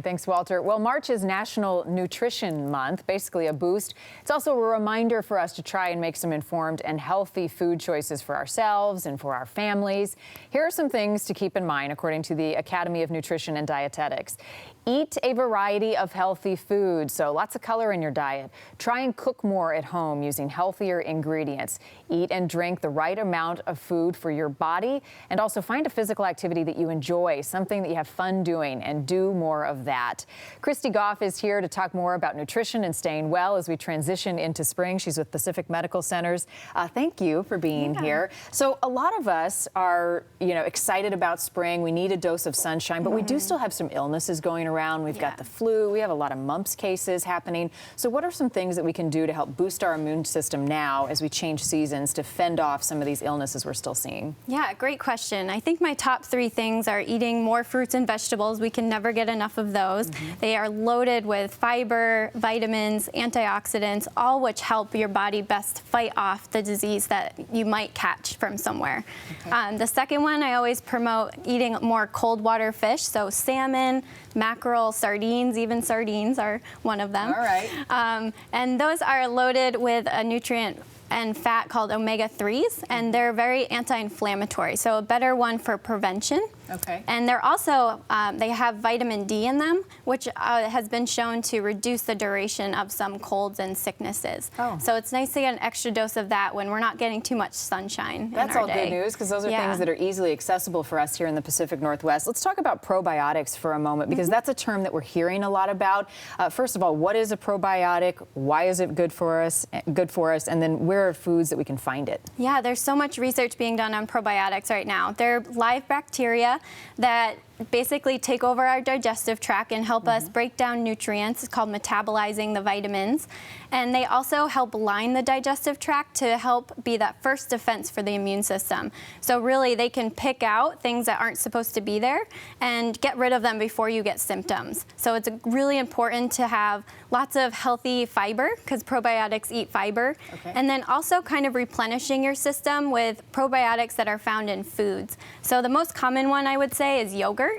Thanks, Walter. Well, March is National Nutrition Month, basically a boost. It's also a reminder for us to try and make some informed and healthy food choices for ourselves and for our families. Here are some things to keep in mind, according to the Academy of Nutrition and Dietetics. Eat a variety of healthy foods, so lots of color in your diet. Try and cook more at home using healthier ingredients. Eat and drink the right amount of food for your body, and also find a physical activity that you enjoy, something that you have fun doing, and do more of that. Christy Goff is here to talk more about nutrition and staying well as we transition into spring. She's with Pacific Medical Centers. Thank you for being here. So a lot of us are, excited about spring. We need a dose of sunshine, but we do still have some illnesses going around. We've got the flu. We have a lot of mumps cases happening. So what are some things that we can do to help boost our immune system now as we change seasons to fend off some of these illnesses we're still seeing? Yeah, great question. I think my top 3 things are eating more fruits and vegetables. We can never get enough of those. They are loaded with fiber, vitamins, antioxidants, all which help your body best fight off the disease that you might catch from somewhere. The second one, I always promote eating more cold water fish, so salmon, mackerel, sardines, even sardines are one of them. All right. And those are loaded with a nutrient and fat called omega-3s, and they're very anti-inflammatory, so a better one for prevention. Okay. And they're also, they have vitamin D in them, which has been shown to reduce the duration of some colds and sicknesses. So it's nice to get an extra dose of that when we're not getting too much sunshine That's in our all day. good news, because those are things that are easily accessible for us here in the Pacific Northwest. Let's talk about probiotics for a moment, because that's a term that we're hearing a lot about. First of all, what is a probiotic? Why is it good for us? And then where are foods that we can find it? Yeah, there's so much research being done on probiotics right now. They're live bacteria that basically take over our digestive tract and help us break down nutrients. It's called metabolizing the vitamins. And they also help line the digestive tract to help be that first defense for the immune system. So really, they can pick out things that aren't supposed to be there and get rid of them before you get symptoms. So it's really important to have lots of healthy fiber, because probiotics eat fiber. And then also kind of replenishing your system with probiotics that are found in foods. So the most common one I would say is yogurt.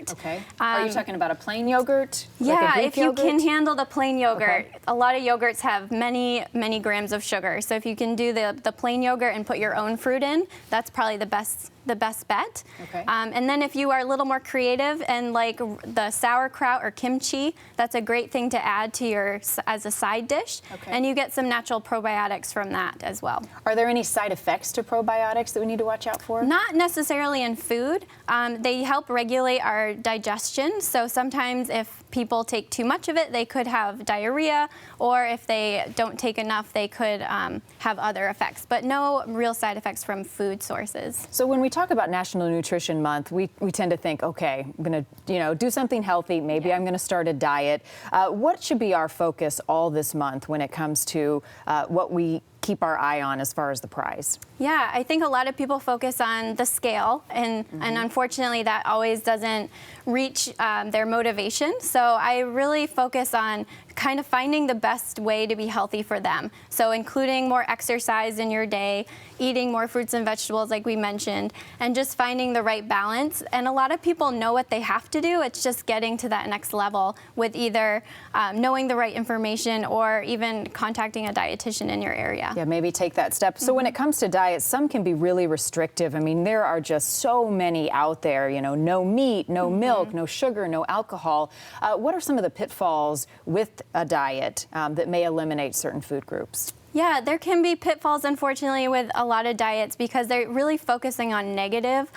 Are you talking about a plain yogurt? Yeah, like a Greek if you yogurt? can handle the plain yogurt. A lot of yogurts have many, many grams of sugar. So if you can do the plain yogurt and put your own fruit in, that's probably the best bet. And then if you are a little more creative and like the sauerkraut or kimchi, that's a great thing to add to as a side dish. And you get some natural probiotics from that as well. Are there any side effects to probiotics that we need to watch out for? Not necessarily in food. They help regulate our digestion. So sometimes if people take too much of it, they could have diarrhea, or if they don't take enough, they could have other effects, but no real side effects from food sources. So when we talk about National Nutrition Month, we tend to think, okay, I'm going to do something healthy. Maybe I'm going to start a diet. What should be our focus all this month when it comes to what we keep our eye on as far as the prize? Yeah, I think a lot of people focus on the scale, and unfortunately that always doesn't reach their motivation. So I really focus on kind of finding the best way to be healthy for them. So including more exercise in your day, eating more fruits and vegetables like we mentioned, and just finding the right balance. And a lot of people know what they have to do. It's just getting to that next level with either knowing the right information or even contacting a dietitian in your area. Yeah, maybe take that step. So when it comes to diets, some can be really restrictive. I mean, there are just so many out there, no meat, no milk, no sugar, no alcohol. What are some of the pitfalls with a diet that may eliminate certain food groups? Yeah, there can be pitfalls, unfortunately, with a lot of diets because they're really focusing on negative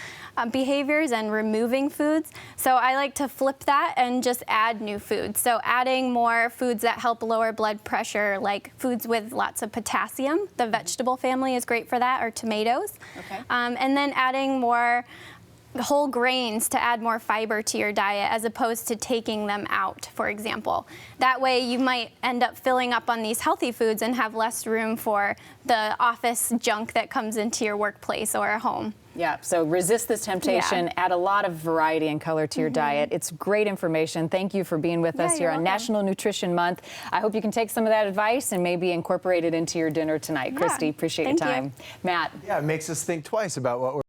behaviors and removing foods. So I like to flip that and just add new foods. So adding more foods that help lower blood pressure, like foods with lots of potassium. The vegetable family is great for that, or tomatoes. And then adding more whole grains to add more fiber to your diet as opposed to taking them out, for example. That way you might end up filling up on these healthy foods and have less room for the office junk that comes into your workplace or home. Yeah, so resist this temptation, add a lot of variety and color to your diet. It's great information. Thank you for being with us here on National Nutrition Month. I hope you can take some of that advice and maybe incorporate it into your dinner tonight. Christy, appreciate your time. Matt? Yeah, it makes us think twice about what we're